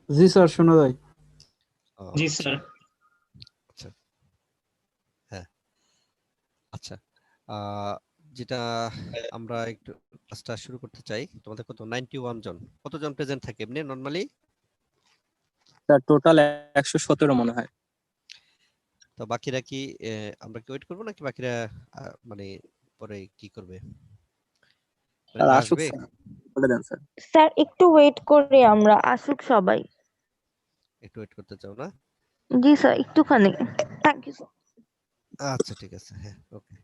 জি sir, শোনা যায়। জি আচ্ছা স্যার। আচ্ছা। হ্যাঁ, আচ্ছা। আহ, যেটা আমরা একটু ক্লাসটা শুরু করতে চাই। তোমাদের কত 91 জন, কতজন প্রেজেন্ট থাকে এমনি নর্মালি? স্যার টোটাল 117 মনে হয়। তো বাকিরা কি আমরা কি ওয়েট করবো নাকি বাকিরা মানে পরে কি করবে, মানে স্যার আসুক আসবে? স্যার, বলে দেন স্যার। স্যার একটু ওয়েট করি আমরা, আসুক সবাই। একটু ওয়েট করতে চাও না? জি স্যার, একটুখানি। Thank you sir. আচ্ছা ঠিক আছে, হ্যাঁ ওকে।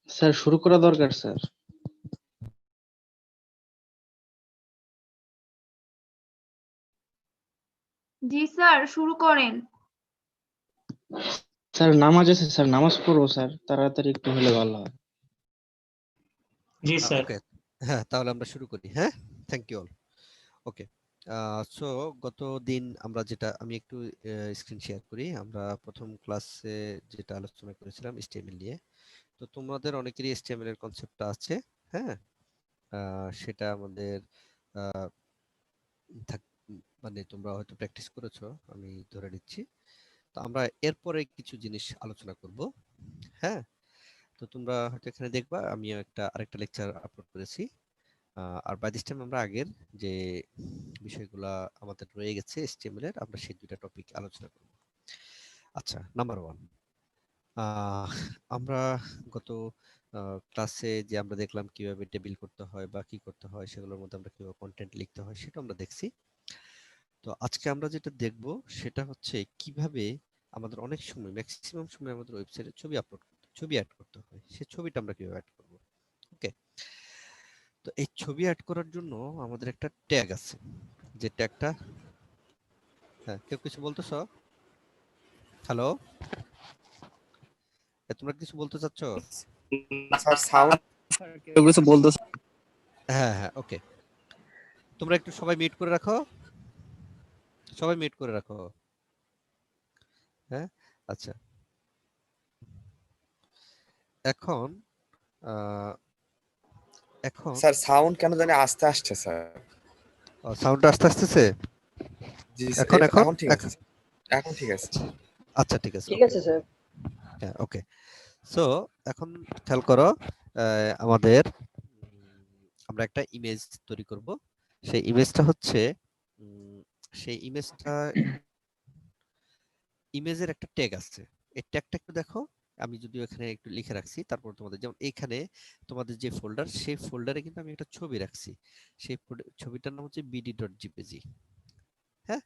স্যার শুরু করা দরকার স্যার। জি স্যার, শুরু করেন। স্যার নামাজ আছে স্যার, নামাজ পড়বো স্যার, তাড়াতাড়ি একটু হলে ভালো হয়। জি স্যার। ওকে, হ্যাঁ তাহলে আমরা শুরু করি। হ্যাঁ, thank you all. Okay, so গত দিন আমরা যেটা, আমি একটু স্ক্রিন শেয়ার করি। আমরা প্রথম ক্লাসে যেটা আলোচনা করেছিলাম HTML নিয়ে। তো তোমাদের অনেকেরই HTML এর কনসেপ্টটা আছে। হ্যাঁ, সেটা আমাদের আহ, মানে তোমরা হয়তো প্র্যাকটিস করেছো, আমি ধরে নিচ্ছি। তো আমরা এরপরে কিছু জিনিস আলোচনা করব। হ্যাঁ, তো তোমরা হয়তো এখানে দেখবা আমি আরেকটা লেকচার আপলোড করেছি। আর বাই দিস টাইম আমরা আগের যে বিষয়গুলা আমাদের রয়ে গেছে HTML এর, আমরা সেই দুইটা টপিক আলোচনা করব। আচ্ছা, নাম্বার 1, আমরা গত ক্লাসে যে আমরা দেখলাম কিভাবে টেবিল করতে হয় বা কি করতে হয়, সেগুলোর মধ্যে আমরা কিভাবে কন্টেন্ট লিখতে হয় সেটা আমরা দেখছি। তো আজকে আমরা যেটা দেখব সেটা হচ্ছে কিভাবে আমাদের অনেক সময়, ম্যাক্সিমাম সময় আমাদের ওয়েবসাইটে ছবি অ্যাড করতে হয়, সেই ছবিটা আমরা কিভাবে অ্যাড করব। ওকে, তো এই ছবি অ্যাড করার জন্য আমাদের একটা ট্যাগ আছে, যে ট্যাগটা, হ্যাঁ কেউ কিছু বলতেছ? হ্যালো, তোমরা কিছু বলতে চাচ্ছ? স্যার সাউন্ড কেউ কিছু বলতেছে? হ্যাঁ হ্যাঁ, ওকে, তোমরা একটু সবাই মিউট করে রাখো, সবাই মিউট করে রাখো। হ্যাঁ, আচ্ছা, এখন এখন স্যার সাউন্ড কেন জানি আস্তে আসছে স্যার। সাউন্ডটা আস্তে আসতেছে। জি এখন এখন এখন ঠিক আছে স্যার। এখন ঠিক আছে। আচ্ছা ঠিক আছে, ঠিক আছে স্যার। হ্যাঁ ওকে। সো এখন খেয়াল করো, আমাদের আমরা একটা ইমেজ তৈরি করব। সেই ইমেজটা হচ্ছে সেই ইমেজের একটা ট্যাগ আছে। এই ট্যাগটা একটু দেখো, আমি যদিও এখানে একটু লিখে রাখছি, তারপর তোমাদের যেমন এখানে তোমাদের যে ফোল্ডার, সেই ফোল্ডারে কিন্তু আমি একটা ছবি রাখছি। সেই ছবিটার নাম হচ্ছে bd.jpg। হ্যাঁ,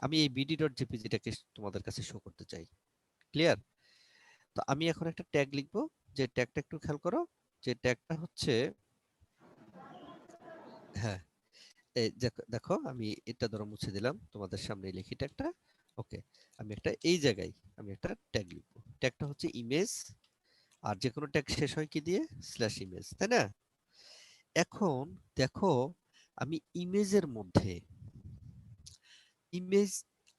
আমি এই bd.jpgটাকে তোমাদের কাছে শো করতে চাই। ক্লিয়ার? তো আমি এখন একটা ট্যাগ লিখবো, যে ট্যাগটা একটু খেয়াল করো, যে ট্যাগটা হচ্ছে, হ্যাঁ এই দেখো আমি এটা ধরো মুছে দিলাম, তোমাদের সামনে লিখি ট্যাগটা। ওকে, আমি একটা এই জায়গায় আমি একটা ট্যাগ লিখবো। ট্যাগটা হচ্ছে ইমেজ, আর যে কোনো ট্যাগ শেষ হয় কি দিয়ে? /ইমেজ, তাই না? এখন দেখো, আমি ইমেজের মধ্যে ইমেজ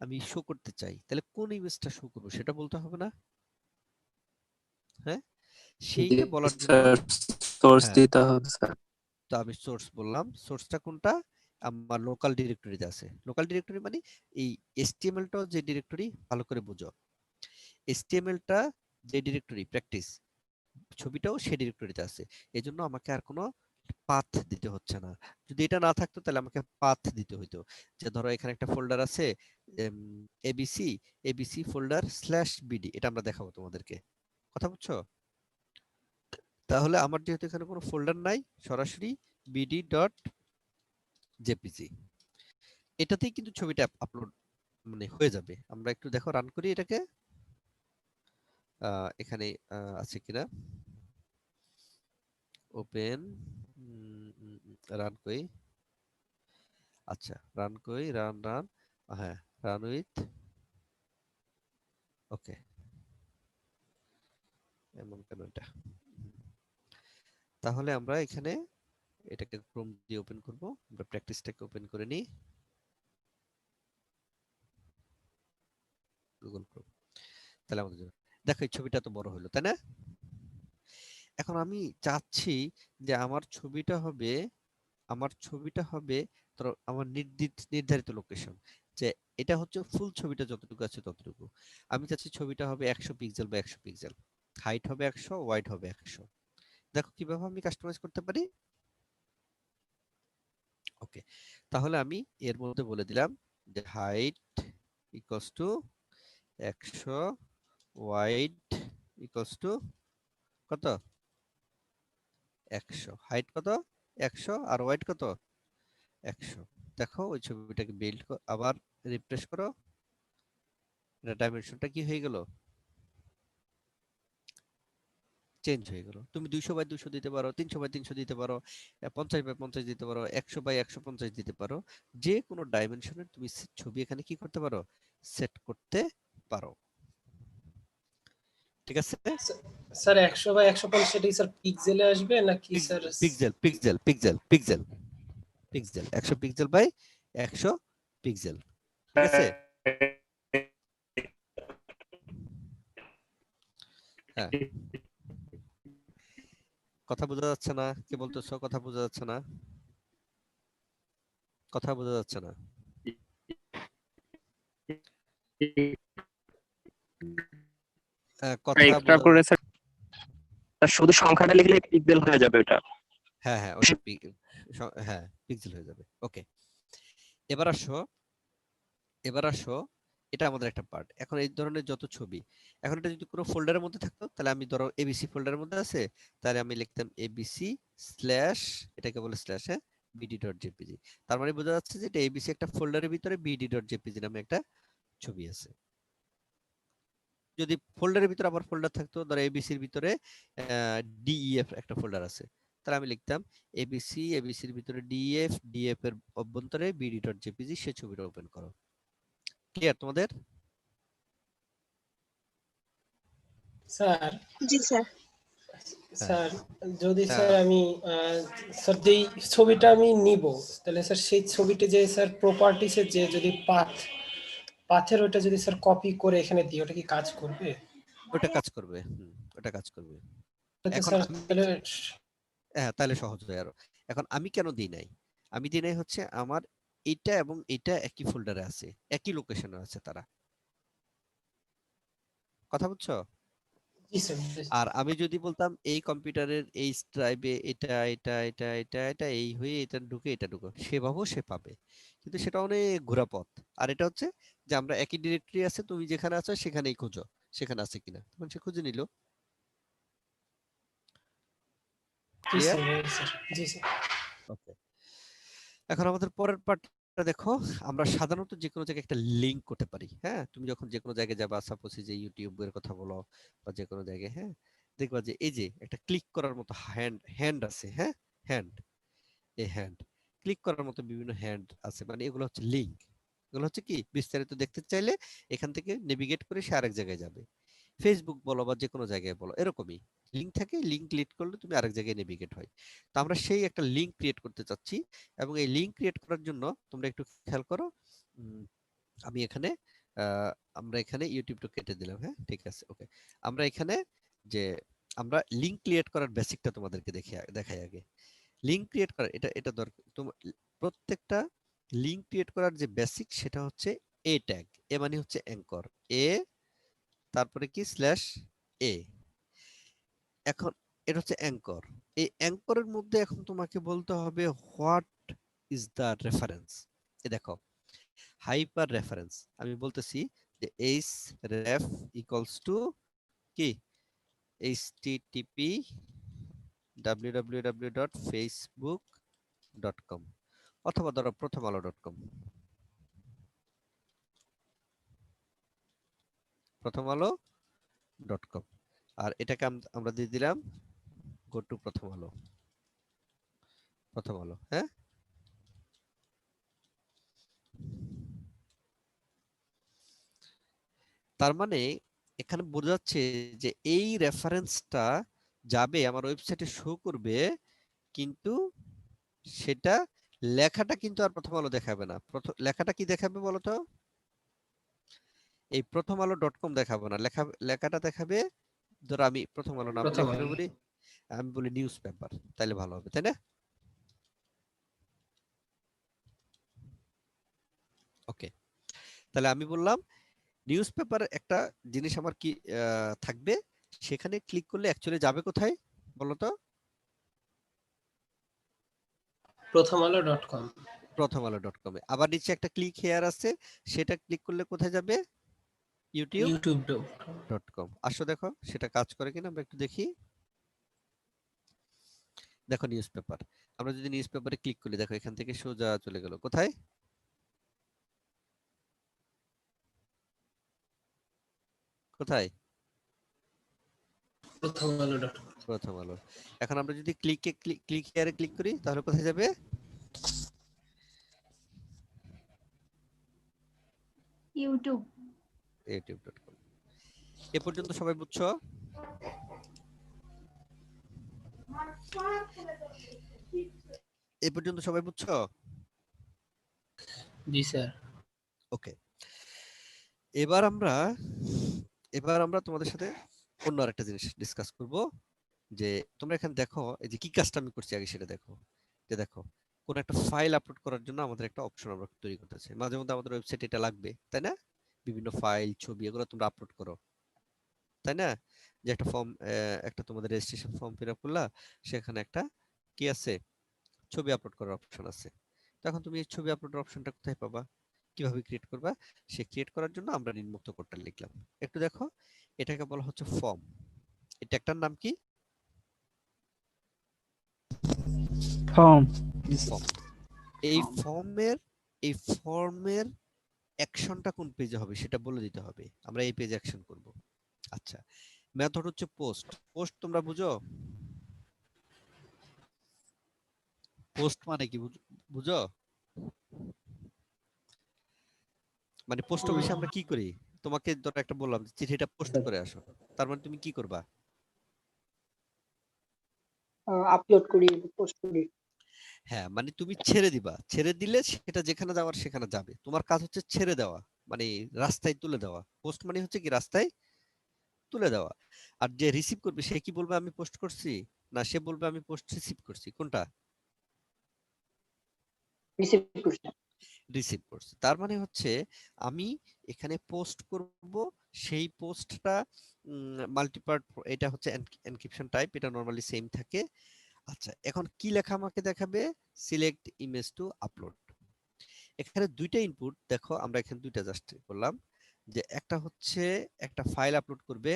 আমি শো করতে চাই, তাহলে কোন ইমেজটা শো করবো সেটা বলতে হবে না? হ্যাঁ, সেইটা বলার জন্য, সোর্স হ্যাঁ দিতে হবে স্যার। তো আমি সোর্স বললাম। সোর্সটা কোনটা? আমার লোকাল ডিরেক্টরিতে আছে। লোকাল ডিরেক্টরি মানে এই এসটিএমএলটাও যে ডিরেক্টরি, ভালো করে বুঝো, এসটিএমএলটা যে ডিরেক্টরি প্র্যাকটিস, ছবিটাও সেই ডিরেক্টরিতে আছে। এজন্য আমাকে আর কোনো পাথ দিতে হচ্ছে না। যদি এটা না থাকতো তাহলে আমাকে পাথ দিতে হইতো, যে ধরো এখানে একটা ফোল্ডার আছে এবিসি, এবিসি ফোল্ডার /বিডি, এটা আমরা দেখাবো তোমাদেরকে। কথা বুঝছো? তাহলে আমার যেহেতু এখানে কোনো ফোল্ডার নাই, সরাসরি bd.jpg এটাতেই কিন্তু ছবিটা আপলোড মানে হয়ে যাবে। আমরা একটু দেখো, রান করি এটাকে, এখানে আছে কিনা, ওপেন, রান করি। আচ্ছা রান করি, রান, হ্যাঁ রান উইথ, ওকে, এমন কেন এটা? তাহলে আমরা এখানে এটাকে ক্রোম দিয়ে ওপেন করব, আমরা প্র্যাকটিসটাকে ওপেন করে নিই, গুগল ক্রোম। তাহলে আমাদের জন্য দেখো এই ছবিটা তো বড় হলো, তাই না? এখন আমি চাচ্ছি যে আমার ছবিটা হবে ধরো আমার নির্ধারিত লোকেশন, যে এটা হচ্ছে ফুল ছবিটা যতটুকু আছে ততটুকু। আমি চাচ্ছি ছবিটা হবে 100 পিক্সেল বা 100 পিক্সেল, হাইট হবে 100, ওয়াইড হবে 100। দেখো কিভাবে আমি কাস্টমাইজ করতে পারি। ওকে, তাহলে আমি এর মধ্যে বলে দিলাম যে height equals to 100, wide equals to কত? 100। হাইট কত? 100, আর ওয়াইড কত? 100। দেখো ওই ছবিটাকে বিল্ড আবার রিফ্রেশ করো, এটা ডাইমেনশনটা কি হয়ে গেল? চেঞ্জ হয়ে গেল। তুমি 200 বাই 200 দিতে পারো, 300 বাই 300 দিতে পারো, 50 বাই 50 দিতে পারো, 100 বাই 150 দিতে পারো। যে কোনো ডাইমেনশনের তুমি ছবি এখানে কি করতে পারো? সেট করতে পারো। ঠিক আছে? স্যার 100 বাই 150 সেটাই স্যার পিক্সেলে আসবে নাকি sir? Pixel pixel pixel pixel pixel 100 pixel by 100 pixel. ঠিক আছে? হ্যাঁ, কথা বোঝা যাচ্ছে না? কে বলতেছো কথা বোঝা যাচ্ছে না? কথা বোঝা যাচ্ছে না? কথা এক্সট্রা করে স্যার শুধু সংখ্যাটা লিখলে পিক্সেল হয়ে যাবে ওটা। হ্যাঁ হ্যাঁ, ওটা হ্যাঁ পিক্সেল হয়ে যাবে। ওকে, এবার আসো এটা আমাদের একটা পার্ট। এখন এই ধরনের যত ছবি, এখন এটা যদি কোনো ফোল্ডারের মধ্যে থাকতো, তাহলে আমি ধরো এবিসি ফোল্ডারের মধ্যে আছে, তাহলে আমি লিখতাম এবিসি স্ল্যাশ, এটাকে বলে স্ল্যাশ, হ্যাঁ, bd.jpg। তার মানে বোঝা যাচ্ছে যে এটা এবিসি একটা ফোল্ডারের ভিতরে bd.jpg নামে একটা ছবি আছে। যদি ফোল্ডারের ভিতরে আবার ফোল্ডার থাকতো, ধরো এবিসির ভিতরে ডিইএফ একটা ফোল্ডার আছে, তাহলে আমি লিখতাম এবিসির ভিতরে ডিএফ এর অভ্যন্তরে bd.jpg, সে ছবিটা ওপেন করো। ক্লিয়ার তোমাদের? স্যার জি স্যার। স্যার যদি হ্যাঁ। স্যার আমি স্যার যেই ছবিটা আমি নিব, তাহলে স্যার সেই ছবিটা যে স্যার প্রপার্টিসের যে যদি পাথের ওটা যদি স্যার কপি করে এখানে দিই, ওটা কি কাজ করবে? ওটা কাজ করবে, ওটা কাজ করবে। তাহলে এখন স্যার আমি তাহলে হ্যাঁ, তাহলে সহজ হয় আরো। এখন আমি কেন দিই নাই? আমি দিই নাই হচ্ছে আমার এটা এবং এটা একই ফোল্ডারে আছে, একই লোকেশনে আছে তারা। কথা বুঝছো? জি স্যার। আর আমি যদি বলতাম এই কম্পিউটারের এই ড্রাইভে এটা এই হয়ে এটা ঢুকে এটা ঢুকো, সেভাবেও সে পাবে, কিন্তু সেটা অনেক ঘোরা পথ। আর এটা হচ্ছে যে আমরা একই ডিরেক্টরি আছে, তুমি যেখানে আছো সেখানেই খোঁজো, সেখানে আছে কিনা, তখন সে খুঁজে নিল। জি ক্লিয়ার? স্যার। জি স্যার। ওকে, এখন আমাদের পরের পার্টটা দেখো। আমরা সাধারণত যে কোনো জায়গায় একটা লিংক করতে পারি, হ্যাঁ। তুমি যখন যে কোনো জায়গায় যাবা, সাপোজ যে ইউটিউবের কথা বলো বা যে কোনো জায়গায়, হ্যাঁ, দেখবা যে এই যে একটা ক্লিক করার মতো হ্যান্ড আছে, হ্যাঁ, হ্যান্ড, এই হ্যান্ড ক্লিক করার মতো বিভিন্ন হ্যান্ড আছে, মানে এগুলো হচ্ছে লিংক। এগুলো হচ্ছে কি, বিস্তারিত দেখতে চাইলে এখান থেকে নেভিগেট করে সে আরেক জায়গায় যাবে। ফেসবুক বলো বা যে কোনো জায়গায় বলো, এরকমই লিংক থাকে, লিংক ক্লিক করলে তুমি আরেক জায়গায় নেভিগেট হয়। তো আমরা সেই একটা লিংক ক্রিয়েট করতে চাচ্ছি, এবং এই লিংক ক্রিয়েট করার জন্য তোমরা একটু খেয়াল করো। উম, আমি এখানে আহ, আমরা এখানে ইউটিউবটা কেটে দিলাম, হ্যাঁ, ঠিক আছে, ওকে। আমরা এখানে যে আমরা লিংক ক্রিয়েট করার বেসিকটা তোমাদেরকে দেখাই আগে। লিংক ক্রিয়েট করা এটা এটা দরকার তোমার। প্রত্যেকটা লিংক ক্রিয়েট করার যে বেসিক, সেটা হচ্ছে এ ট্যাগ। এ মানে হচ্ছে অ্যাঙ্কর, এ তারপরে কি স্ল্যাশ এ। এখন এটা হচ্ছে অ্যাঙ্কর। এই অ্যাঙ্করের মধ্যে এখন তোমাকে বলতে হবে হোয়াট ইজ দ্য রেফারেন্স। এ দেখো, হাইপার রেফারেন্স। আমি বলতেছি যে এইচ রেফ ইকুয়ালস টু কি, http www.facebook.com, অথবা ধরো প্রথমআলো.com, প্রথমআলো.com। আর এটাকে আমরা দিয়ে দিলাম গো টু প্রথমআলো, হ্যাঁ। তার মানে এখানে বোঝা যাচ্ছে যে এই রেফারেন্সটা যাবে আমার ওয়েবসাইটে, শো করবে, কিন্তু সেটা লেখাটা কিন্তু আর প্রথম আলো দেখাবে না। লেখাটা কি দেখাবে বলতো? এই প্রথমআলো.com দেখাবো না, লেখাটা দেখাবে, ধরো আমি প্রথম আলো নাম প্রথম লিখে আলো। বলি, আমি বলি নিউজ পেপার, তাইলে ভালো হবে, তাই না? ওকে, তাহলে আমি বললাম নিউজ পেপারের একটা জিনিস আমার কি থাকবে, সেখানে ক্লিক করলে অ্যাকচুয়ালি যাবে কোথায় বলতো? প্রথমআলো.com। প্রথমআলো.com এ। আবার নিচে একটা ক্লিক হেয়ার আছে, সেটা ক্লিক করলে কোথায় যাবে? youtube.com। youtube.com। আসো দেখো সেটা কাজ করে কিনা, আমরা একটু দেখি। দেখো নিউজ পেপার, আমরা যদি নিউজ পেপারে ক্লিক করি, দেখো এখান থেকে সোজা চলে গেল কোথায়? কোথায়? প্রথমআলো.com। প্রথম আলো। এখন আমরা যদি ক্লিক হেয়ারে ক্লিক করি, তাহলে কোথায় যাবে? ইউটিউব। youtube.com। এ পর্যন্ত সবাই বুঝছো? এ পর্যন্ত সবাই বুঝছো? জি স্যার। ওকে, এবার আমরা তোমাদের সাথে অন্য আরেকটা জিনিস ডিসকাস করব। যে তোমরা এখানে দেখো, এই যে কি কাজটা আমি করছি আগে সেটা দেখো। যে দেখো, কোন একটা ফাইল আপলোড করার জন্য আমাদের একটা অপশন আমরা তৈরি করতেছি। মাঝে মধ্যে আমাদের ওয়েবসাইটে এটা লাগবে, তাই না? বিভিন্ন ফাইল, ছবি, এগুলো তোমরা আপলোড করো, তাই না? যে একটা ফর্ম, একটা তোমাদের রেজিস্ট্রেশন ফর্ম ফিল আপ করলা, সেখানে একটা কি আছে, ছবি আপলোড করার অপশন আছে। তখন তুমি এই ছবি আপলোডের অপশনটা কোথায় পাবা? কিভাবে ক্রিয়েট করবা, সে ক্রিয়েট করার জন্য আমরা নিম্নোক্ত কোডটা লিখলাম। একটু দেখো, এটাকে বলা হচ্ছে ফর্ম। এই ট্যাগটার নাম কি? ফর্ম। ফর্ম। এই ফর্মের অ্যাকশনটা কোন পেজে হবে সেটা বলে দিতে হবে। আমরা এই পেজে অ্যাকশন করব। আচ্ছা, মেথড হচ্ছে পোস্ট। পোস্ট তোমরা বুঝো? পোস্ট মানে কি বুঝো? মানে পোস্ট অফিসে আমরা কি করি? তোমাকে ধরো একটা বললাম যে চিঠিটা পোস্ট করে আসো, তার মানে তুমি কি করবা? আপলোড করি, পোস্ট করি। হ্যাঁ, মানে তুমি ছেড়ে দিবা, ছেড়ে দিলে সেটা যেখানে যাওয়ার সেখানে যাবে। তোমার কাজ হচ্ছে ছেড়ে দেওয়া, মানে রাস্তায় তুলে দেওয়া। পোস্ট মানে হচ্ছে কি রাস্তায় তুলে দেওয়া। আর যে রিসিভ করবে সে কি বলবে আমি পোস্ট করছি, না সে বলবে আমি পোস্ট রিসিভ করছি? কোনটা? রিসিভ করছি। রিসিভ করছি। তার মানে হচ্ছে আমি এখানে পোস্ট করব, সেই পোস্টটা মাল্টিপার্ট, এটা হচ্ছে এনক্রিপশন টাইপ, এটা নরমালি সেম থাকে। আচ্ছা, এখন কি লেখা আমাকে দেখাবে? Select image to upload. এখানে দুইটা ইনপুট দেখো, আমরা এখানে দুইটা জাস্ট করলাম, যে একটা হচ্ছে একটা ফাইল আপলোড করবে,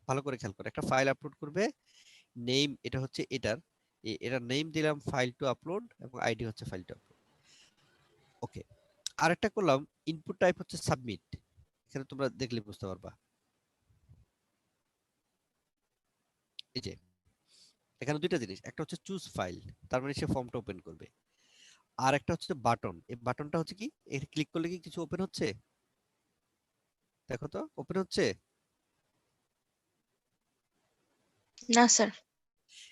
ভালো করে খেয়াল করে, একটা ফাইল আপলোড করবে, নেম এটা হচ্ছে এটার নেম দিলাম ফাইল টু আপলোড, এবং আইডি হচ্ছে ফাইল টু আপলোড। ওকে, আরেকটা করলাম ইনপুট টাইপ হচ্ছে সাবমিট। এখানে তোমরা দেখলে বুঝতে পারবা, এই যে এখানে দুইটা জিনিস, একটা হচ্ছে চুজ ফাইল, তার মানে সে ফর্মটা ওপেন করবে, আর একটা হচ্ছে বাটন। এই বাটনটা হচ্ছে কি, এটা ক্লিক করলে কি কিছু ওপেন হচ্ছে? দেখো তো ওপেন হচ্ছে? না স্যার।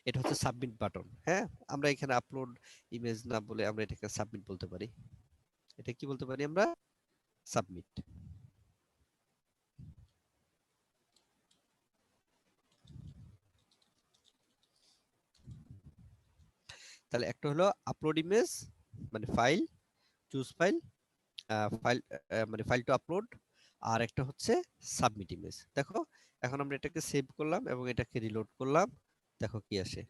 এটা হচ্ছে সাবমিট বাটন। হ্যাঁ, আমরা এখানে আপলোড ইমেজ না বলে আমরা এটাকে সাবমিট বলতে পারি। এটা কি বলতে পারি আমরা? সাবমিট। তাহলে একটা হলো আপলোড ইমেজ মানে ফাইল, চুজ ফাইল, ফাইল মানে ফাইল টু আপলোড, আর একটা হচ্ছে সাবমিট ইমেজ। দেখো এখন আমরা এটাকে সেভ করলাম এবং এটাকে রিলোড করলাম, দেখো কি আসে।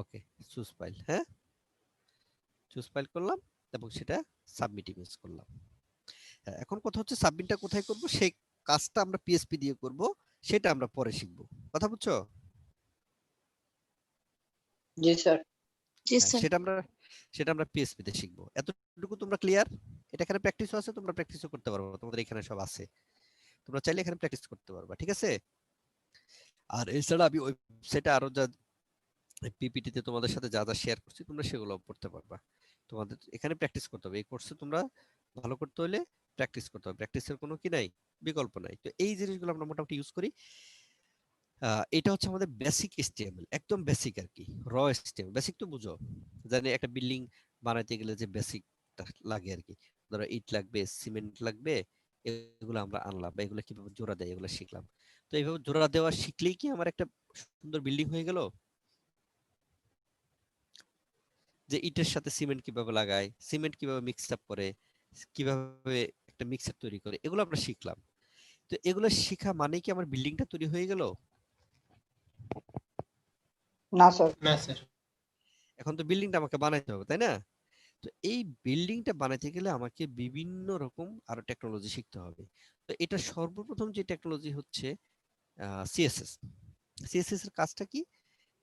ওকে, চুজ ফাইল, হ্যাঁ চুজ ফাইল করলাম এবং সেটা সাবমিট ইমেজ করলাম। হ্যাঁ, এখন কথা হচ্ছে সাবমিটটা কোথায় করব, সেই কাজটা আমরা পিএসপি দিয়ে করব, সেটা আমরা পরে শিখব। কথা বুঝছো? জি স্যার। জি হ্যাঁ, স্যার। সেটা আমরা পিএসপি তে শিখবো। এতটুকু তোমরা ক্লিয়ার? এটা এখানে প্র্যাকটিসও আছে, তোমরা প্র্যাকটিসও করতে পারবে, তোমাদের এখানে সব আছে, তোমরা চাইলে এখানে প্র্যাকটিস করতে পারবা, ঠিক আছে? আর এছাড়া আমি ওয়েবসাইটে আরো যা পিপিটি তে তোমাদের সাথে যা যা শেয়ার করছি তোমরা সেগুলো পড়তে পারবা। তোমাদের এখানে প্র্যাকটিস করতে হবে, এই কোর্সে তোমরা ভালো করতে হলে প্র্যাকটিস করতে হবে, প্র্যাকটিসের কোনো কি নাই, বিকল্প নাই। তো এই জিনিসগুলো আমরা মোটামুটি ইউজ করি। এটা হচ্ছে আমাদের বেসিক HTML, একদম বেসিক আর কি, র HTML। বেসিক তো বুঝো, জানি একটা বিল্ডিং বানাইতে গেলে যে বেসিকটা লাগে আর কি, ধরো ইট লাগবে, সিমেন্ট লাগবে, এগুলো আমরা আনলাম, বা এগুলো কিভাবে জোড়া দেয় এগুলো শিখলাম। তো এইভাবে জোড়া দেওয়া শিখলেই কি আমার একটা সুন্দর বিল্ডিং হয়ে গেল? যে ইটের সাথে সিমেন্ট কিভাবে লাগায়, সিমেন্ট কিভাবে মিক্স আপ করে, কিভাবে একটা মিক্সার তৈরি করে, এগুলো আমরা শিখলাম। তো এগুলো শেখা মানে কি আমার বিল্ডিংটা তৈরি হয়ে গেল? না স্যার। না স্যার। এখন তো বিল্ডিংটা আমাকে বানাইতে হবে, তাই না? তো এই বিল্ডিংটা বানাইতে গেলে আমাকে বিভিন্ন রকম আরো টেকনোলজি শিখতে হবে। তো এটা সর্বপ্রথম যে টেকনোলজি হচ্ছে সিএসএস। সিএসএস এর কাজটা কি,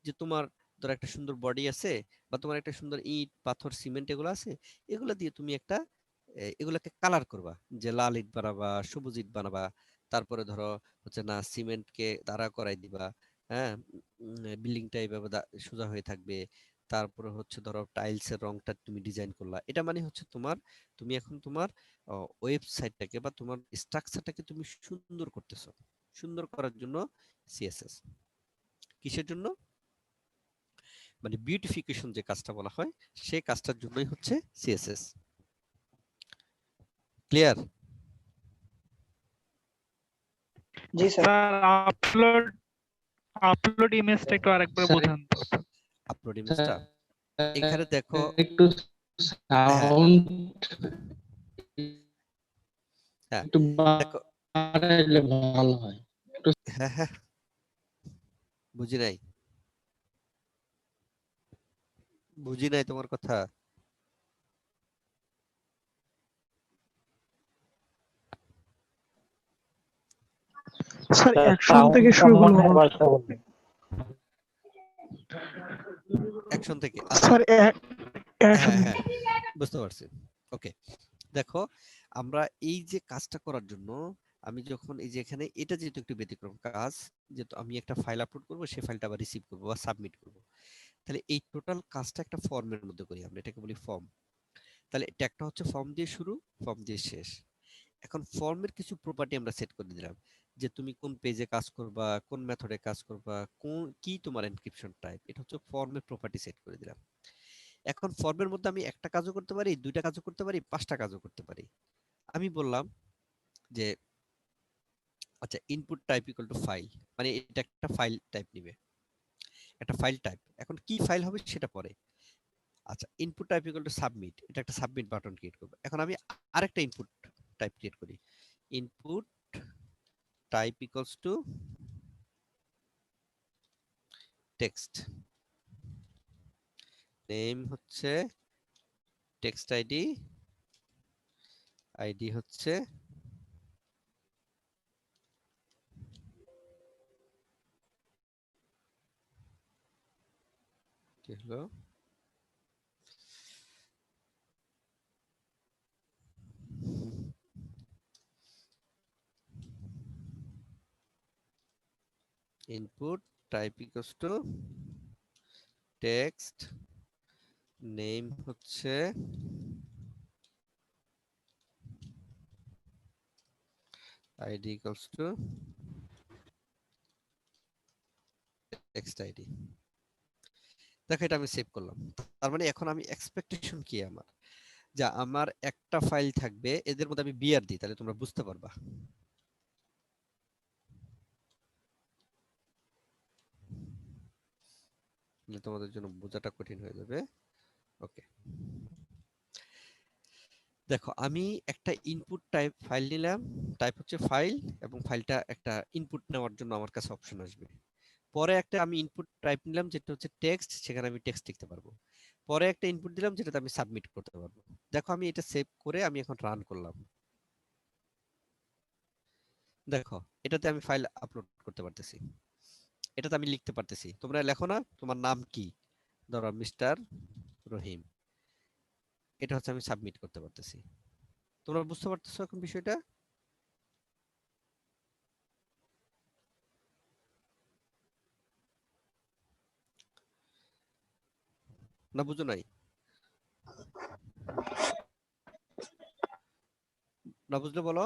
যে তোমার ধর একটা সুন্দর বডি আছে, বা তোমার একটা সুন্দর ইট পাথর সিমেন্ট এগুলো আছে, এগুলো দিয়ে তুমি একটা এগুলাকে কালার করবা, যে লাল ইট বানাবা, সবুজ ইট বানাবা, তারপরে ধরো হচ্ছে না সিমেন্টকে দাঁড়া করাই দিবা, হ্যাঁ বিল্ডিংটা এইভাবে সোজা হয়ে থাকবে। তারপরে হচ্ছে ধরো টাইলস এর রংটা তুমি ডিজাইন করলা, এটা মানে হচ্ছে তুমি এখন তোমার ওয়েবসাইটটাকে বা তোমার স্ট্রাকচারটাকে তুমি সুন্দর করতেছো। সুন্দর করার জন্য সিএসএস, কিসের জন্য? মানে বিউটিফিকেশন যে কাজটা বলা হয়, সেই কাজটার জন্যই হচ্ছে সিএসএস। ক্লিয়ার? জি স্যার। স্যার আপলোড ইমেজটা একটু আরেকবার বোঝান তো। আপলোড ইমেজটা এখানে দেখো, একটু হ্যাঁ সাউন্ড হ্যাঁ একটু দেখো, বাড়াইলে ভালো হয়। হ্যাঁ হ্যাঁ বুঝি নাই। বুঝি নাই তোমার কথা। স্যার অ্যাকশন থেকে শুরু হলো। অ্যাকশন থেকে, আচ্ছা স্যার অ্যাকশন হ্যাঁ বুঝতে পারছি। ওকে, দেখো আমরা এই যে কাজটা করার জন্য আমি যখন এই যে এখানে এটা যেহেতু একটু ব্যতিক্রম কাজ, যেহেতু আমি একটা ফাইল আপলোড করবো, সেই ফাইলটা আবার রিসিভ করবো বা সাবমিট করবো, তাহলে এই টোটাল কাজটা একটা ফর্মের মধ্যে করি, আমরা এটাকে বলি ফর্ম। তাহলে ট্যাগটা হচ্ছে ফর্ম দিয়ে শুরু, ফর্ম দিয়ে শেষ। এখন ফর্মের কিছু প্রপার্টি আমরা সেট করে দিলাম, যে তুমি কোন পেজে কাজ করবা, কোন মেথডে কাজ করবা, কোন কি তোমার এনক্রিপশন টাইপ, এটা হচ্ছে ফর্মের প্রপার্টি সেট করে দিলাম। এখন ফর্মের মধ্যে আমি একটা কাজও করতে পারি, দুইটা কাজও করতে পারি, পাঁচটা কাজও করতে পারি। আমি বললাম যে আচ্ছা input type equal to file, মানে এটা একটা ফাইল টাইপ নিবে, একটা ফাইল টাইপ। এখন কি ফাইল হবে সেটা পরে। আচ্ছা input type equal to submit, এটা একটা সাবমিট বাটন ক্রিয়েট করব। এখন আমি আরেকটা ইনপুট টাইপ ক্রিয়েট করি, input type equals to text, name হচ্ছে টেক্সট আইডি, আইডি হচ্ছে কি হলো input type equals to text, name হচ্ছে id equals to text id। দেখো এটা আমি সেভ করলাম। তার মানে এখন আমি এক্সপেকটেশন কি আমার, যা আমার একটা ফাইল থাকবে, এদের মধ্যে আমি বিআর দিই, তাহলে তোমরা বুঝতে পারবা। তোমাদের জন্য বোঝাটা কঠিন হয়ে যাবে। ওকে, দেখো আমি একটা ইনপুট টাইপ ফাইল নিলাম, টাইপ হচ্ছে ফাইল, এবং ফাইলটা একটা ইনপুট নেওয়ার জন্য আমার কাছে অপশন আসবে। পরে একটা আমি ইনপুট টাইপ নিলাম যেটা হচ্ছে টেক্সট, সেখানে আমি টেক্সট লিখতে পারবো। পরে একটা ইনপুট দিলাম যেটাতে আমি সাবমিট করতে পারবো। দেখো আমি এটা সেভ করে আমি এখন রান করলাম, দেখো এটাতে আমি ফাইল আপলোড করতে পারতেছি, এটাতে আমি লিখতে পারতেছি। তোমরা লেখো না তোমার নাম কি, ধরো মিস্টার রহিম, এটা হচ্ছে আমি সাবমিট করতে পারতেছি। তোমরা বুঝতে পারতেছো এখন বিষয়টা? না বুঝো নাই? না বুঝলে বলো।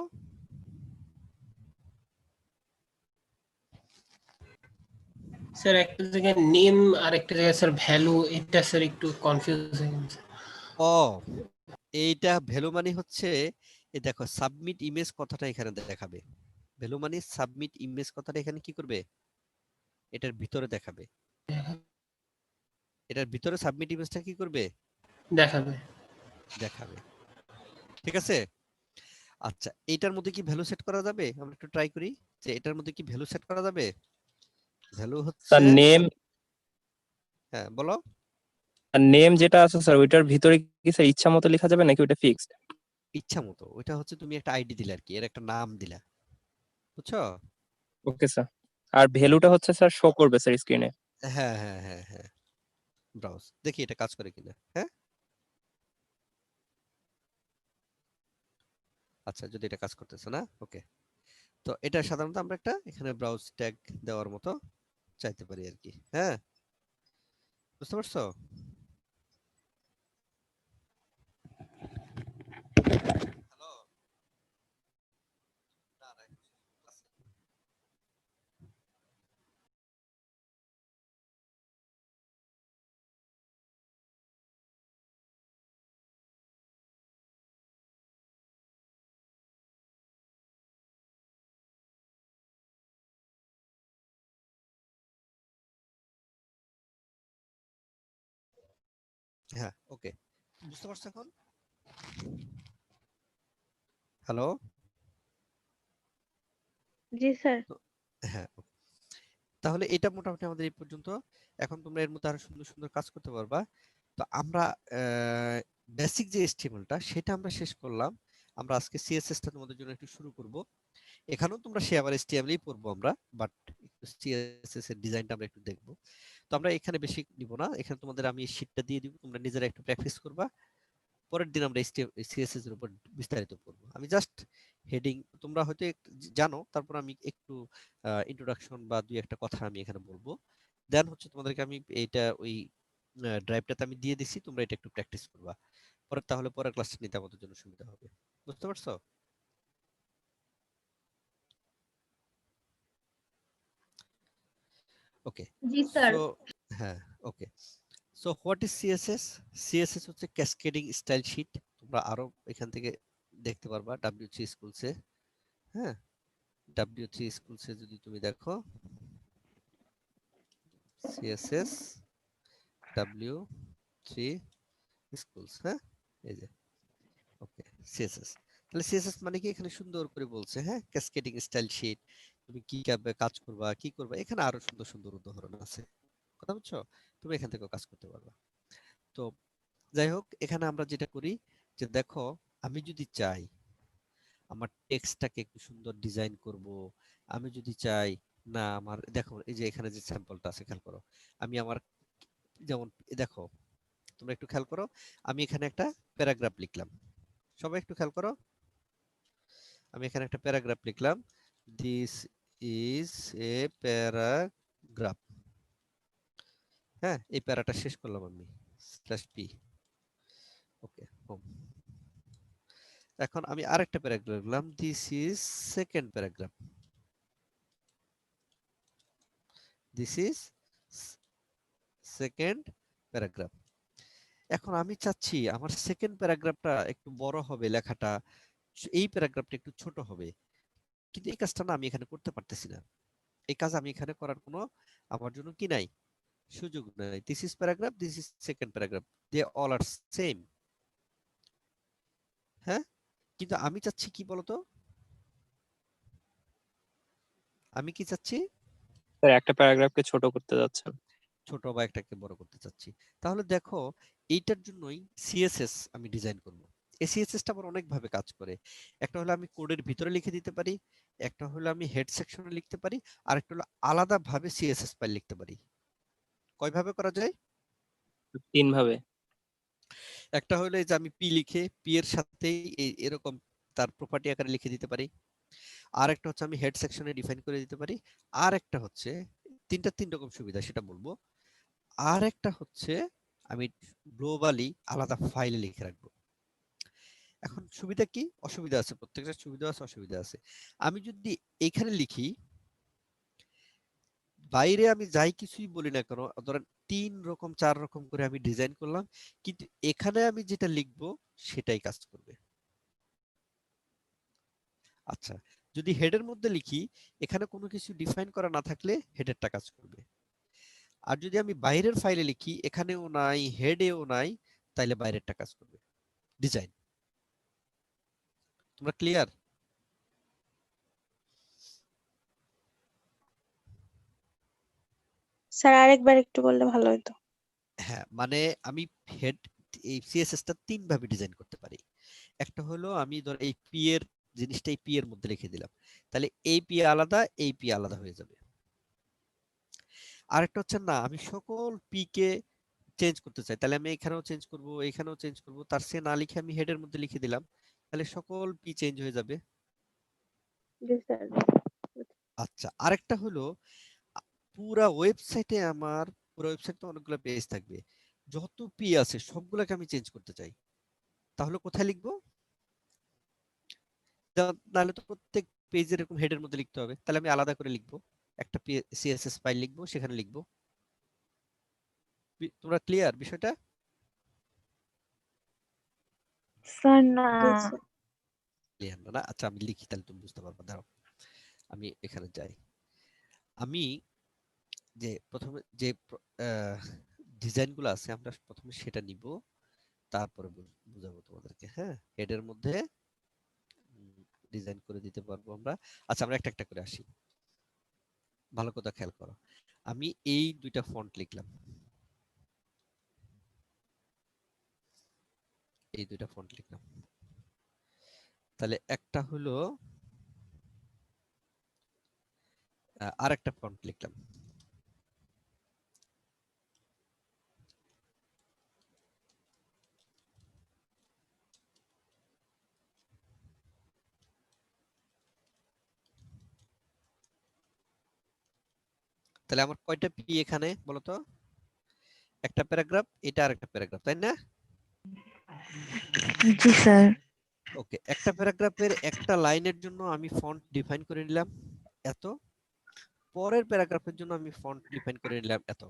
স্যার একটা জায়গায় নেম আর একটা জায়গায় স্যার ভ্যালু, এটা স্যার একটু কনফিউজ হয়ে গেছে। ও এইটা ভ্যালু মানে হচ্ছে, এই দেখো সাবমিট ইমেজ কথাটা এখানে দেখাবে, ভ্যালু মানে সাবমিট ইমেজ কথাটা এখানে কি করবে, এটার ভিতরে দেখাবে, এটার ভিতরে সাবমিট ইমেজটা কি করবে, দেখাবে। দেখাবে। ঠিক আছে, আচ্ছা এটার মধ্যে কি ভ্যালু সেট করা যাবে? আমরা একটু ট্রাই করি যে এটার মধ্যে কি ভ্যালু সেট করা যাবে। ভ্যালু হচ্ছে, স্যার নেম, হ্যাঁ বলো। আর নেম যেটা আছে স্যার ওইটার ভিতরে কি স্যার ইচ্ছা মতো লেখা যাবে নাকি ওটা ফিক্সড? ইচ্ছা মতো, ওইটা হচ্ছে তুমি একটা আইডি দিলে আর কি, এর একটা নাম দিলা, বুঝছো? Okay sir. আর ভ্যালুটা হচ্ছে স্যার শো করবে স্যার স্ক্রিনে। হ্যাঁ ব্রাউজ দেখি এটা কাজ করে কিনা। হ্যাঁ আচ্ছা, যদি এটা কাজ করতেছে না, ওকে। তো এটা সাধারণত আমরা একটা এখানে ব্রাউজ ট্যাগ দেওয়ার মতো চাইতে পারি আর কি। হ্যাঁ বুঝতে পারছো? হ্যালো, হ্যাঁ ওকে, বুঝতে পারছো এখন? হ্যালো, জি স্যার। হ্যাঁ তাহলে এটা মোটামুটি আমাদের এই পর্যন্ত। এখন তোমরা এর মধ্যে আরো সুন্দর সুন্দর কাজ করতে পারবা। তো আমরা বেসিক যে HTML-টা সেটা আমরা শেষ করলাম। আমরা আজকে CSS-টা তোমাদের জন্য একটু শুরু করব। এখানেও তোমরা সে আবার HTML-ই পড়বো আমরা, বাট CSS এর ডিজাইনটা আমরা একটু দেখবো। তো আমরা এখানে বেশি নিব না, এখানে তোমাদের আমি শীটটা দিয়ে দিব, তোমরা নিজেরা একটু প্র্যাকটিস করবা। পরের দিন আমরা CSS এর উপর বিস্তারিত পড়বো। আমি জাস্ট হেডিং তোমরা হয়তো জানো, তারপর আমি একটু ইন্ট্রোডাকশন বা দুই একটা কথা আমি এখানে বলবো। দেন হচ্ছে তোমাদেরকে আমি এইটা ওই ড্রাইভটাতে আমি দিয়ে দিছি, তোমরা এটা একটু প্র্যাকটিস করবা। পরে তাহলে পরের ক্লাসটা নিতে আমাদের জন্য সুবিধা হবে। বুঝতে পারছো? ওকে, জি স্যার। সো হ্যাঁ, okay. So what is CSS? CSS হচ্ছে ক্যাসকেডিং স্টাইল শীট। তোমরা আরো এখান থেকে দেখতে পারবা W3 স্কুলসে। হ্যাঁ, W3 স্কুলসে যদি তুমি দেখো CSS W3 স্কুলস, হ্যাঁ এই যে, ওকে CSS। তাহলে CSS মানে কি, এখানে সুন্দর করে বলছে, হ্যাঁ ক্যাসকেডিং স্টাইল শীট, তুমি কি কাজ করবা কি করবা, এখানে আরো সুন্দর সুন্দর উদাহরণ আছে। কথা বুঝছো? তুমি এখান থেকে কাজ করতে পারবা। তো যাই হোক, এখানে আমরা যেটা করি যে দেখো, আমি যদি চাই আমার টেক্সটটাকে একটু সুন্দর ডিজাইন করব, আমি যদি চাই না আমার, দেখো এই যে এখানে যে স্যাম্পলটা আছে খেয়াল করো, আমি আমার যেমন দেখো, তোমরা একটু খেয়াল করো, আমি এখানে একটা প্যারাগ্রাফ লিখলাম, সবাই একটু খেয়াল করো, আমি এখানে একটা প্যারাগ্রাফ লিখলাম, দিস ইজ এ প্যারাগ্রাফ। হ্যাঁ, এই প্যারাটা শেষ করলাম আমি /p। ওকে, হোম। এখন আমি আরেকটা প্যারাগ্রাফ লিখলাম, this is second paragraph, this is second paragraph. এখন আমি চাচ্ছি আমার সেকেন্ড প্যারাগ্রাফটা একটু বড় হবে, লেখাটা এই প্যারাগ্রাফটা একটু ছোট হবে, কিন্তু এই কাজটা না আমি এখানে করতে পারতেছি না। এই কাজ আমি এখানে করার কোনো আমার জন্য কি নাই, সুযোগ নাই। This is paragraph, this is second paragraph, they all are same. হ্যাঁ, কিন্তু আমি চাচ্ছি কি বলতো, আমি কি চাচ্ছি, স্যার একটা প্যারাগ্রাফকে ছোট করতে যাচ্ছেন। ছোট বা একটাকে বড় করতে চাচ্ছি। তাহলে দেখো, এইটার জন্যই CSS আমি ডিজাইন করব। এই CSS-টা আবার অনেক ভাবে কাজ করে। একটা হলো আমি কোডের ভিতরে লিখে দিতে পারি, একটা হলো আমি হেড সেকশনে লিখতে পারি, আর একটা হলো আলাদা ভাবে CSS ফাইল লিখতে পারি। কয় ভাবে করা যায়? 3 ভাবে। একটা হলো এই যে আমি পি লিখে পি এর সাথেই এরকম তার প্রপার্টি আকারে লিখে দিতে পারি। আর একটা হচ্ছে আমি হেড সেকশনে ডিফাইন করে দিতে পারি। আর একটা হচ্ছে, তিন রকম সুবিধা সেটা বলবো। আর একটা হচ্ছে আমি গ্লোবালি আলাদা ফাইলে লিখে রাখবো। এখন সুবিধা কি অসুবিধা আছে, প্রত্যেকটা সুবিধা আছে অসুবিধা আছে। আমি যদি এইখানে লিখি, বাইরে আমি যাই কিছুই বলি না কেন, ধরেন 3 রকম 4 রকম করে আমি ডিজাইন করলাম, কিন্তু এখানে আমি যেটা লিখবো সেটাই কাজ করবে। আচ্ছা, যদি হেডের মধ্যে লিখি, এখানে কোনো কিছু ডিফাইন করা না থাকলে হেডেরটা কাজ করবে। আর যদি আমি বাইরের ফাইলে লিখি, এখানেও নাই হেডেও নাই, তাইলে বাইরেরটা কাজ করবে, ডিজাইন। তোমরা ক্লিয়ার? স্যার আরেকবার একটু বললে ভালো হতো। হ্যাঁ, মানে আমি হেড, এই CSS-টা 3 ভাবে ডিজাইন করতে পারি। একটা হলো আমি ধর এই পি এর জিনিসটা এই পি এর মধ্যে রেখে দিলাম, তাহলে এই পি আলাদা এই পি আলাদা হয়ে যাবে। আরেকটা হচ্ছে না, আমি সকল পি কে চেঞ্জ করতে চাই, তাহলে আমি এখানেও চেঞ্জ করব এখানেও চেঞ্জ করব, তার সে না লিখে আমি হেডের মধ্যে লিখে দিলাম, তাহলে সকল পি চেঞ্জ হয়ে যাবে। জি স্যার। আচ্ছা, আরেকটা হলো পুরা ওয়েবসাইটে আমার, পুরো ওয়েবসাইটে অনেকগুলো পেজ থাকবে, যত পি আছে সবগুলোকে আমি চেঞ্জ করতে চাই, তাহলে কোথায় লিখবো? তাহলে তো প্রত্যেক পেজের এরকম হেডের মধ্যে লিখতে হবে, তাহলে আমি আলাদা করে লিখবো, একটা CSS ফাইল লিখবো, সেখানে লিখবো। তোমরা ক্লিয়ার বিষয়টা? স্যার না। ক্লিয়ার না? আচ্ছা আমি লিখি, তাহলে তুমি বুঝতে পারবে। দাঁড়াও, আমি এখানে যাই, আমি যে প্রথমে যে ডিজাইন গুলো আছে আমরা প্রথমে সেটা নিব, তারপরে বুঝাবো তোমাদেরকে। হ্যাঁ, হেডের মধ্যে ডিজাইন করে দিতে পারবো আমরা। আচ্ছা, আমরা একটা একটা করে আসি, ভালো কথা খেয়াল করো। আমি এই দুইটা ফন্ট লিখলাম, এই দুইটা ফন্ট লিখলাম। তাহলে একটা হলো আরেকটা ফন্ট লিখলাম। তাহলে আমার কয়টা পি এখানে বলো তো? একটা প্যারাগ্রাফ, এটা আরেকটা প্যারাগ্রাফ, তাই না? জি স্যার। ওকে, একটা প্যারাগ্রাফের একটা লাইনের জন্য আমি ফন্ট ডিফাইন করে নিলাম এত, পরের প্যারাগ্রাফের জন্য আমি ফন্ট ডিফাইন করে নিলাম এত।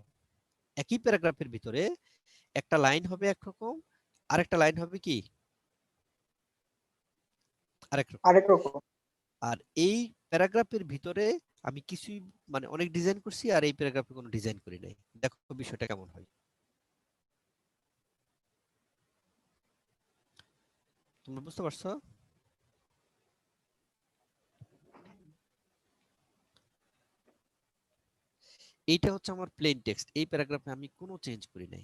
একই প্যারাগ্রাফের ভিতরে একটা লাইন হবে একরকম, আরেকটা লাইন হবে কি আরেক রকম। আরেক রকম। আর এই প্যারাগ্রাফের ভিতরে আমি কিছুই মানে অনেক ডিজাইন করছি, আর এই প্যারাগ্রাফে কোনো ডিজাইন করি নাই। দেখো বিষয়টা কেমন হয়। তোমরা বুঝতে পারছো? এইটা হচ্ছে আমার প্লেন টেক্সট, এই প্যারাগ্রাফে আমি কোনো চেঞ্জ করি নাই।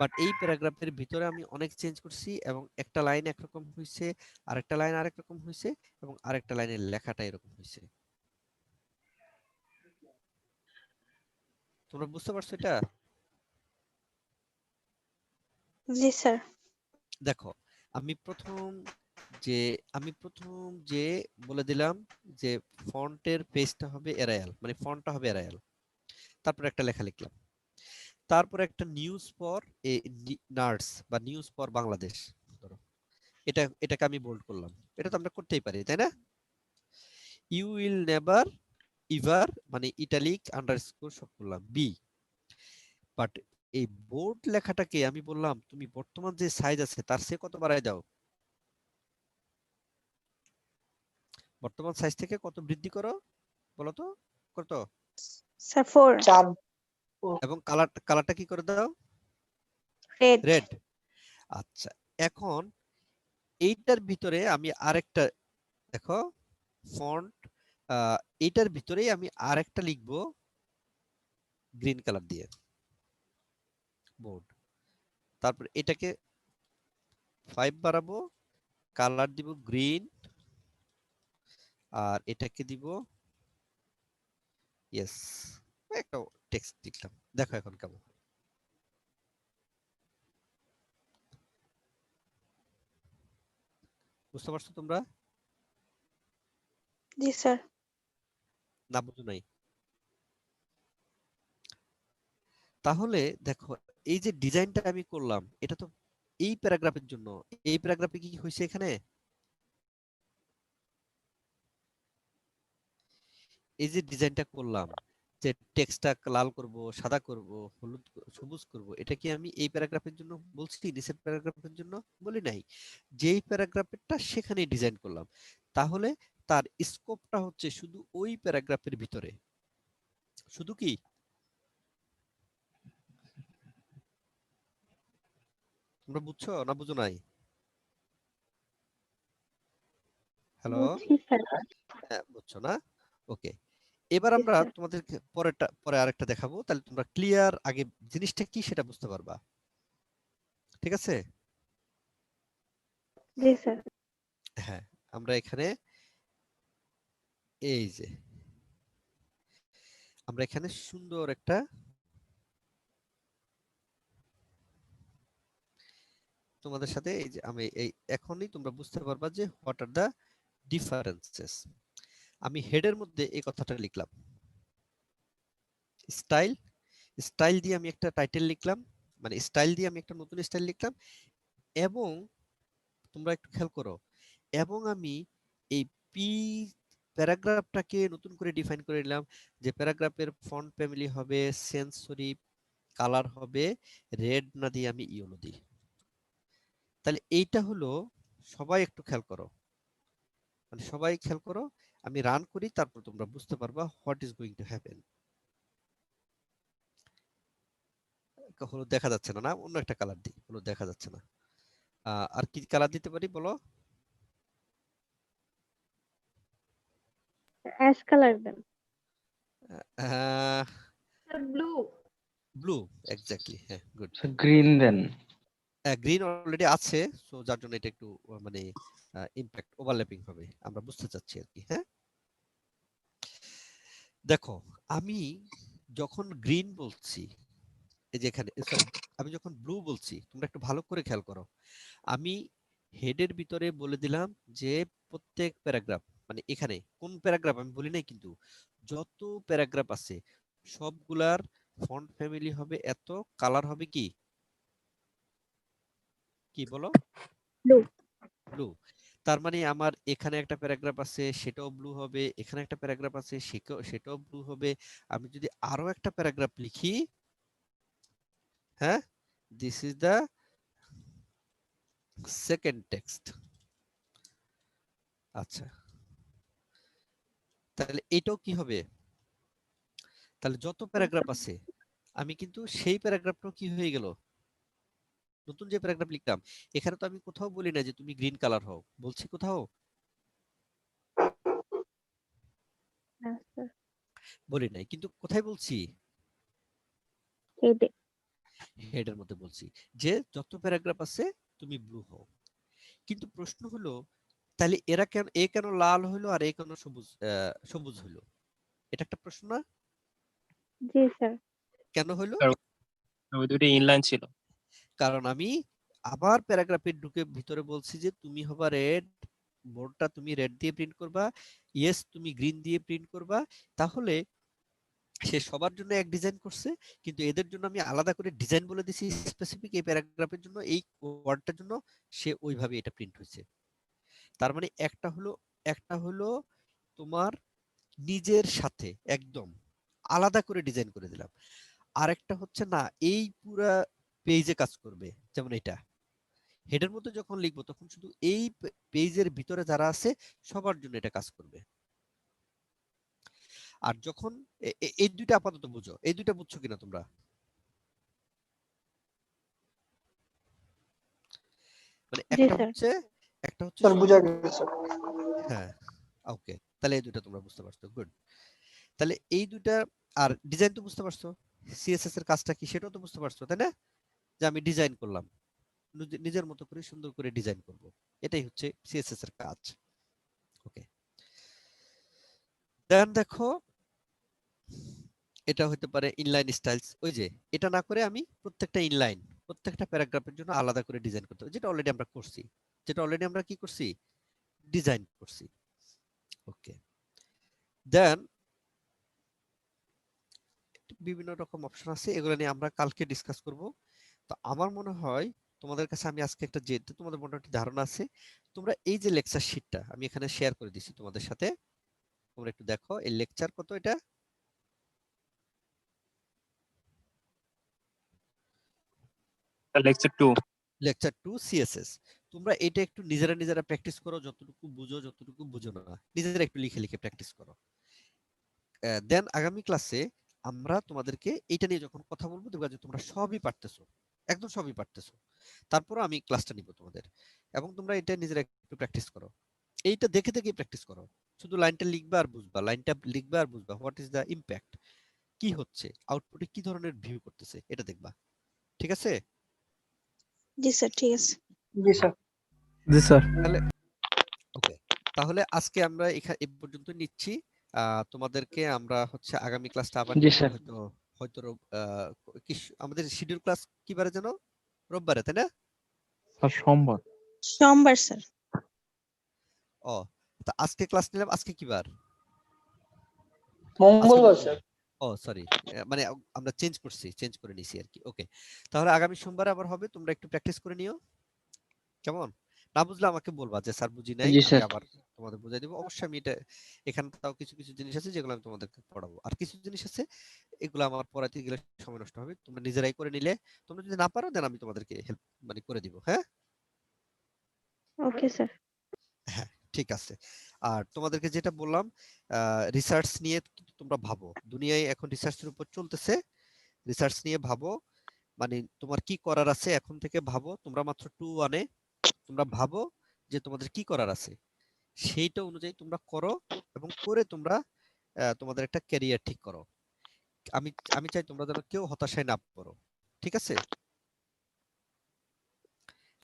বাট এই প্যারাগ্রাফের ভিতরে আমি অনেক চেঞ্জ করছি, এবং একটা লাইন একরকম হয়েছে, আরেকটা লাইন আরেক রকম হয়েছে, এবং আরেকটা লাইনের লেখাটা এরকম হয়েছে। তোমরা বুঝতে পারছো এটা? জি স্যার। দেখো, আমি প্রথম যে বলে দিলাম যে ফন্টের পেজটা হবে এরায়াল, মানে ফন্টটা হবে এরায়াল। তারপর একটা লেখা লিখলাম, তারপর একটা নিউজ ফর নার্স বা নিউজ ফর বাংলাদেশ ধরো, এটাকে আমি বোল্ড করলাম। এটা তো আমরা করতেই পারি, তাই না? ইউ উইল নেভার ইভার, মানে ইটালিক আন্ডারস্কোর সব করলাম বি। বাট এই বোল্ড লেখাটাকে আমি বললাম তুমি বর্তমান যে সাইজ আছে তার চেয়ে কত বাড়ায় দাও, বর্তমান সাইজ থেকে কত বৃদ্ধি করো বলো তো, কত? স্যার 4 4। এবং কালারটা কি করে দাও? রেড। রেড। আচ্ছা, এখন এইটার ভিতরে আমি আরেকটা, দেখো ফন্ট, এইটার ভিতরেই আমি আরেকটা লিখবো গ্রিন কালার দিয়ে বোর্ড। তারপর এটাকে 5 বাড়াবো, কালার দিব গ্রিন, আর এটাকে দিব ইয়েস, একটা টেক্সট লিখলাম। দেখো এখন কেমন হয়। বুঝতে পারছো তোমরা? জি স্যার। না বুঝো নাই? তাহলে দেখো, এই যে ডিজাইনটা আমি করলাম এটা তো এই প্যারাগ্রাফের জন্য। এই প্যারাগ্রাফে কি হয়েছে এখানে? এই যে ডিজাইনটা করলাম, যে টেক্সটটা লাল করব, সাদা করব, হলুদ সবুজ করব, এটা কি আমি এই প্যারাগ্রাফের জন্য বলছি? নিচের প্যারাগ্রাফের জন্য বলি নাই? যেই প্যারাগ্রাফেরটা সেখানেই ডিজাইন করলাম। তাহলে তার স্কোপটা হচ্ছে শুধু ওই প্যারাগ্রাফের ভিতরে। শুধু কি? তোমরা বুঝছো না বুঝো নাই? হ্যালো? বুঝছি স্যার। হ্যাঁ, বুঝছো না? ওকে, এবার জি আমরা স্যার। তোমাদেরকে পরে আরেকটা দেখাবো, তাহলে তোমরা ক্লিয়ার আগে জিনিসটা কি সেটা বুঝতে পারবা। ঠিক আছে? জি স্যার। হ্যাঁ, আমরা এখানে এই যে আমরা এখানে সুন্দর একটা তোমাদের সাথে এই যে আমি এই এখনই তোমরা বুঝতে পারবা যে হোয়াট আর দা ডিফারেন্সেস। আমি হেডের মধ্যে এই কথাটা লিখলাম, স্টাইল। স্টাইল দিয়ে আমি একটা টাইটেল লিখলাম, মানে স্টাইল দিয়ে আমি একটা নতুন স্টাইল লিখলাম। এবং তোমরা একটু খেয়াল করো, এবং আমি এই পি প্যারাগ্রাফটাকে নতুন করে ডিফাইন করে নিলাম, যে প্যারাগ্রাফের ফন্ট ফ্যামিলি হবে সেন্সরি, কালার হবে রেড না দিয়ে আমি ইয়েলো দিই। তাহলে এইটা হলো, সবাই একটু খেয়াল করো, মানে সবাই খেয়াল করো, আমি রান করি তারপর তোমরা বুঝতে পারবা what is going to happen. হলুদ দেখা যাচ্ছে না, না অন্য একটা কালার দিই, হলুদ দেখা যাচ্ছে না। আর কি কালার দিতে পারি বলো? অ্যাশ কালার দেন। Ah blue. ব্লু, এক্স্যাক্টলি, হ্যাঁ, গুড। গ্রিন দেন। গ্রিন অলরেডি আছে, সো যার জন্য এটা একটু মানে ইমপ্যাক্ট ওভারল্যাপিং হবে, আমরা বুঝতে চাচ্ছি আর কি। হ্যাঁ, দেখো আমি যখন গ্রিন বলছি, এই যে এখানে সরি, আমি যখন ব্লু বলছি, তোমরা একটু ভালো করে খেয়াল করো। আমি হেডের ভিতরে বলে দিলাম যে প্রত্যেক প্যারাগ্রাফ, মানে এখানে কোন প্যারাগ্রাফ আমি বলি নাই, কিন্তু যত প্যারাগ্রাফ আছে সবগুলার ফন্ট ফ্যামিলি হবে এত, কালার হবে কি কি বলো? Blue. ব্লু। তার মানে আমার এখানে একটা প্যারাগ্রাফ আছে সেটাও ব্লু হবে, এখানে একটা প্যারাগ্রাফ আছে সেটাও ব্লু হবে। আমি যদি আরো একটা প্যারাগ্রাফ লিখি, হ্যাঁ, this is the second text. আচ্ছা, তাহলে এটাও কি হবে? তাহলে যত প্যারাগ্রাফ আছে আমি কিন্তু সেই প্যারাগ্রাফটাও কি হয়ে গেল, নতুন যে প্যারাগ্রাফ লিখতাম, এখানে তো আমি কোথাও বলি না যে তুমি গ্রিন কালার হও, বলছি কোথাও? No, sir. বলি নাই, কিন্তু কোথায় বলছি? Head. হেডের মধ্যে বলছি যে যত প্যারাগ্রাফ আছে তুমি ব্লু হও। কিন্তু প্রশ্ন হলো, তাহলে এরা কেন, এ কেন লাল হলো আর এ কেন সবুজ সবুজ হলো? এটা একটা প্রশ্ন না? Ji, sir. কেন হলো? ওই দুটো ইনলাইন ছিল। কারণ আমি আবার প্যারাগ্রাফে ঢুকে ভিতরে বলছি যে তুমি হবা রেড, বোর্ডটা তুমি রেড দিয়ে প্রিন্ট করবা, ইয়েস তুমি গ্রিন দিয়ে প্রিন্ট করবা। তাহলে সে সবার জন্য এক ডিজাইন করছে, কিন্তু এদের জন্য আমি আলাদা করে ডিজাইন বলে দিছি স্পেসিফিক এই প্যারাগ্রাফের জন্য, এই ওয়ার্ডটার জন্য সে ওইভাবে এটা প্রিন্ট হয়েছে। তার মানে একটা হলো তোমার নিজের সাথে একদম আলাদা করে ডিজাইন করে দিলাম, আরেকটা হচ্ছে না এই পুরা পেজে কাজ করবে। যেমন এটা হেডের মধ্যে যখন লিখবো তখন শুধু এই পেজের ভিতরে যারা আছে সবার জন্য এটা কাজ করবে। আর যখন এই দুইটা আপাতত বুঝো, এই দুইটা বুঝছো কিনা তোমরা? মানে জি, একটা স্যার। হচ্ছে স্যার বুঝা শুধু, গেছে স্যার। হ্যাঁ ওকে, তাহলে এই দুইটা তোমরা বুঝতে পারছো, গুড। তাহলে এই দুইটা, আর ডিজাইন তো বুঝতে পারছো, সিএসএস এর কাজটা কি সেটাও তো বুঝতে পারছো, তাই না? যে আমি ডিজাইন করলাম, নিজের মতো করে সুন্দর করে ডিজাইন করব, এটাই হচ্ছে সিএসএস এর কাজ। ওকে, দেন দেখো এটা হতে পারে ইনলাইন স্টাইলস। ওই যে এটা না করে আমি প্রত্যেকটা ইনলাইন, প্রত্যেকটা প্যারাগ্রাফের জন্য আলাদা করে ডিজাইন করতে হবে, যেটা অলরেডি আমরা করছি, যেটা অলরেডি আমরা কি করছি, ডিজাইন করছি। ওকে, দেন বিভিন্ন রকম অপশন আছে, এগুলো নিয়ে আমরা কালকে ডিসকাস করব। তো আমার মনে হয় তোমাদের কাছে আমি আজকে একটা, যেহেতু তোমাদের মোটামুটি ধারণা আছে, তোমরা এই যে লেকচার শিটটা আমি এখানে শেয়ার করে দিছি তোমাদের সাথে, তোমরা একটু দেখো এই লেকচার কত, এটা লেকচার 2। Lecture 2 CSS. তোমরা এটা একটু নিজেরা নিজেরা প্র্যাকটিস করো, যতটুকু বুঝো, যতটুকু বুঝো না নিজেরা একটু লিখে লিখে প্র্যাকটিস করো। দেন আগামী ক্লাসে আমরা তোমাদেরকে এটা নিয়ে যখন কথা বলবো দেখবা যে তোমরা সবই পারতেছো, একদম সবই পারতেছো। তারপরও আমি ক্লাসটা নিব তোমাদের, এবং তোমরা এটা নিজেরা একটু প্র্যাকটিস করো, এইটা দেখে দেখে প্র্যাকটিস করো। শুধু লাইনটা লিখবা আর বুঝবা, লাইনটা লিখবা আর বুঝবা, হোয়াট ইজ দ্য ইম্প্যাক্ট, কি হচ্ছে আউটপুটে, কি ধরনের ভিউ করতেছে, এটা দেখবা। ঠিক আছে? জি স্যার, ঠিক আছে। জি স্যার। জি স্যার। তাহলে ওকে, তাহলে আজকে আমরা এখানে এই পর্যন্ত নিচ্ছি। তোমাদেরকে আমরা হচ্ছে আগামী ক্লাসটা আবার জি নিব, স্যার। হয়তো হয়তো আমাদের শিডিউল ক্লাস কি বারে যেন, রোববারে, তাই না? স্যার সোমবার। সোমবার স্যার। ও, তা আজকে ক্লাস নিলাম, আজকে কি বার? মঙ্গলবার স্যার। ও সরি, মানে আমরা চেঞ্জ করে নিছি আর কি। ওকে, তাহলে আগামী সোমবারে আবার হবে, তোমরা একটু প্র্যাকটিস করে নিও, কেমন? না বুঝলে আমাকে বলবা যে স্যার বুঝি নাই, জি আমি স্যার। আবার তোমাদের বুঝাই দেবো। অবশ্যই আমি এটা, এখানে তাও কিছু কিছু জিনিস আছে যেগুলো আমি তোমাদেরকে পড়াবো, আর কিছু জিনিস আছে এগুলো আমার পড়াতে গেলে সময় নষ্ট হবে, তোমরা নিজেরাই করে নিলে, তোমরা যদি না পারো দেন আমি তোমাদেরকে হেল্প মানে করে দিব। হ্যাঁ Okay, sir. হ্যাঁ, ঠিক আছে। আর তোমাদেরকে যেটা বললাম, রিসার্চ নিয়ে তোমরা ভাবো, দুনিয়ায় এখন রিসার্চের উপর চলতেছে, রিসার্চ নিয়ে ভাবো, মানে তোমার কি করার আছে এখন থেকে ভাবো। তোমরা মাত্র 2-1-এ, তোমরা ভাবো যে তোমাদের কি করার আছে, সেইটা অনুযায়ী তোমরা করো, এবং করে তোমরা তোমাদের একটা ক্যারিয়ার ঠিক করো। আমি আমি চাই তোমরা যেন কেউ হতাশায় না পড়ো, ঠিক আছে?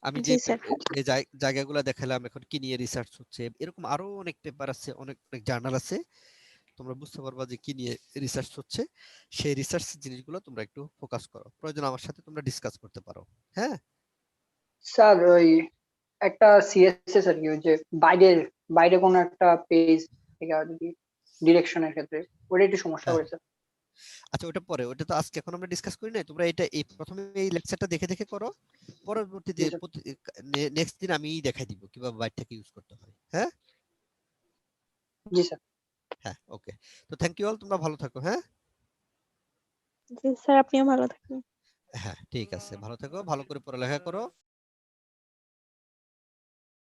আমি জি যে স্যার। এই জায়গাগুলো দেখালাম, এখন কি নিয়ে রিসার্চ হচ্ছে, এরকম আরো অনেক পেপার আছে, অনেক অনেক জার্নাল আছে, তোমরা বুঝতে পারবা যে কি নিয়ে রিসার্চ হচ্ছে। সেই রিসার্চ জিনিসগুলো তোমরা একটু ফোকাস করো, প্রয়োজন আমার সাথে তোমরা ডিসকাস করতে পারো। হ্যাঁ, স্যার ওই একটা সিএসএস আর কি, ওই যে বাইরে কোনো একটা পেজ থেকে আর কি ডিরেকশনের ক্ষেত্রে ওটা একটু সমস্যা হ্যাঁ। করেছে। আচ্ছা ওটা পরে, ওটা তো আজকে এখন আমরা ডিসকাস করি নাই। তোমরা এটা এই প্রথমে এই লেকচারটা দেখে দেখে করো, পরবর্তীতে জি স্যার। নেক্সট দিন আমি দেখাই দিব কিভাবে বাইট থেকে ইউজ করতে হয়। হ্যাঁ জি স্যার। হ্যাঁ, ওকে। তো থ্যাংক ইউ অল, তোমরা ভালো থাকো। হ্যাঁ জি স্যার, আপনিও ভালো থাকবেন। হ্যাঁ, ঠিক আছে, ভালো থাকো, ভালো করে পড়ালেখা করো।